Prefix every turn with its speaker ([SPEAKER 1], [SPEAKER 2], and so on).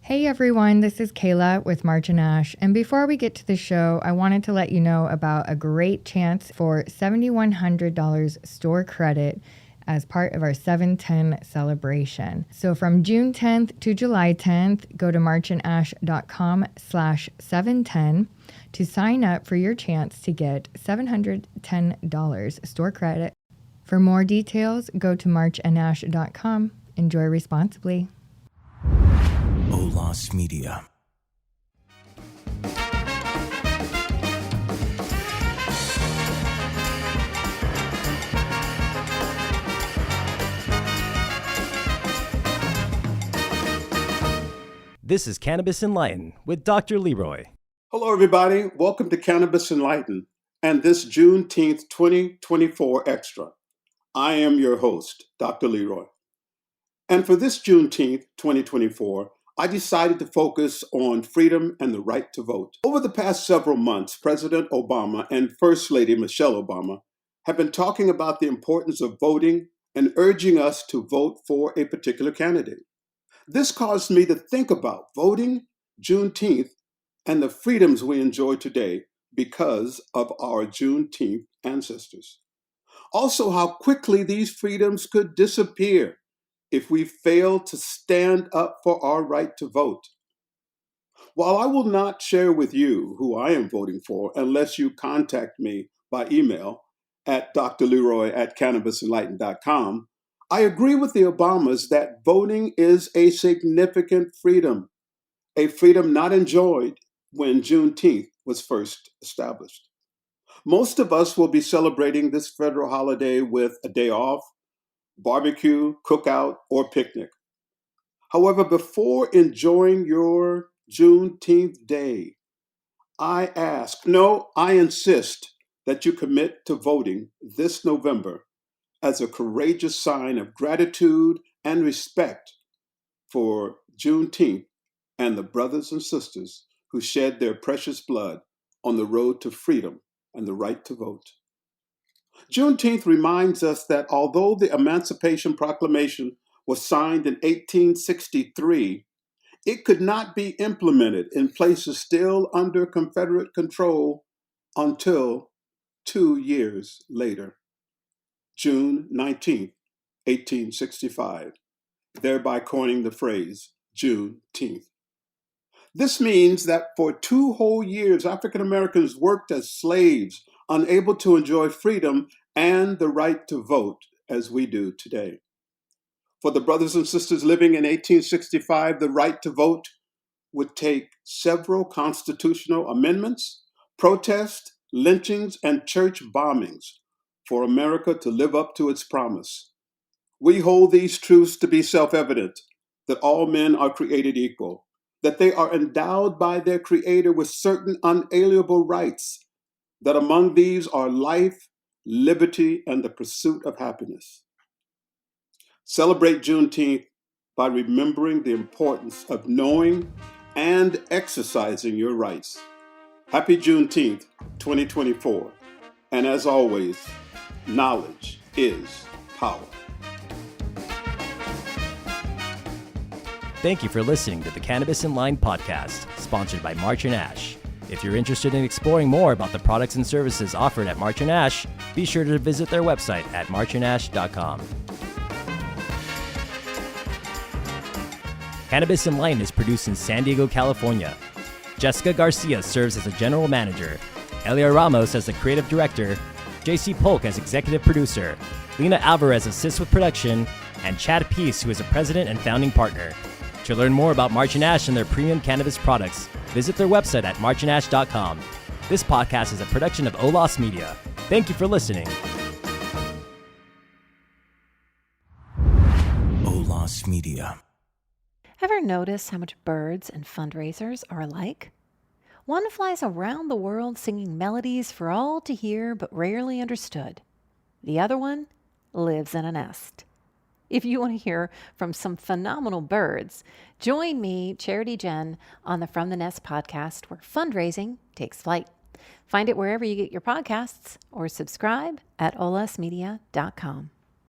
[SPEAKER 1] Hey everyone, this is Kayla with March and Ash. And before we get to the show, I wanted to let you know about a great chance for $7,100 store credit as part of our 710 celebration. So from June 10th to July 10th, go to marchandash.com/710 to sign up for your chance to get $710 store credit. For more details, go to marchandash.com. Enjoy responsibly.
[SPEAKER 2] Olas Media.
[SPEAKER 3] This is Cannabis Enlightened with Dr. Leroy.
[SPEAKER 4] Hello, everybody. Welcome to Cannabis Enlightened and this Juneteenth 2024 Extra. I am your host, Dr. Leroy. And for this Juneteenth 2024, I decided to focus on freedom and the right to vote. Over the past several months, President Obama and First Lady Michelle Obama have been talking about the importance of voting and urging us to vote for a particular candidate. This caused me to think about voting, Juneteenth, and the freedoms we enjoy today because of our Juneteenth ancestors. Also, how quickly these freedoms could disappear if we fail to stand up for our right to vote. While I will not share with you who I am voting for unless you contact me by email at drleroy@cannabisenlightened.com, I agree with the Obamas that voting is a significant freedom, a freedom not enjoyed when Juneteenth was first established. Most of us will be celebrating this federal holiday with a day off, barbecue, cookout, or picnic. However, before enjoying your Juneteenth day, I insist that you commit to voting this November as a courageous sign of gratitude and respect for Juneteenth and the brothers and sisters who shed their precious blood on the road to freedom and the right to vote. Juneteenth reminds us that although the Emancipation Proclamation was signed in 1863, it could not be implemented in places still under Confederate control until 2 years later, June 19, 1865, thereby coining the phrase Juneteenth. This means that for 2 whole years, African Americans worked as slaves, unable to enjoy freedom and the right to vote as we do today. For the brothers and sisters living in 1865, the right to vote would take several constitutional amendments, protests, lynchings, and church bombings for America to live up to its promise. We hold these truths to be self-evident, that all men are created equal, that they are endowed by their Creator with certain unalienable rights, that among these are life, liberty, and the pursuit of happiness. Celebrate Juneteenth by remembering the importance of knowing and exercising your rights. Happy Juneteenth 2024. And as always, knowledge is power.
[SPEAKER 3] Thank you for listening to the Cannabis Enlightened podcast, sponsored by March and Ash. If you're interested in exploring more about the products and services offered at March and Ash, be sure to visit their website at marchandash.com. Cannabis Enlightened is produced in San Diego, California. Jessica Garcia serves as a general manager, Elia Ramos as the creative director, JC Polk as executive producer, Lena Alvarez assists with production, and Chad Peace, who is a president and founding partner. To learn more about March and Ash and their premium cannabis products, visit their website at marchandash.com. This podcast is a production of Olas Media. Thank you for listening.
[SPEAKER 2] Olas Media.
[SPEAKER 5] Ever notice how much birds and fundraisers are alike? One flies around the world singing melodies for all to hear but rarely understood. The other one lives in a nest. If you want to hear from some phenomenal birds, join me, Charity Jen, on the From the Nest podcast, where fundraising takes flight. Find it wherever you get your podcasts or subscribe at olasmedia.com.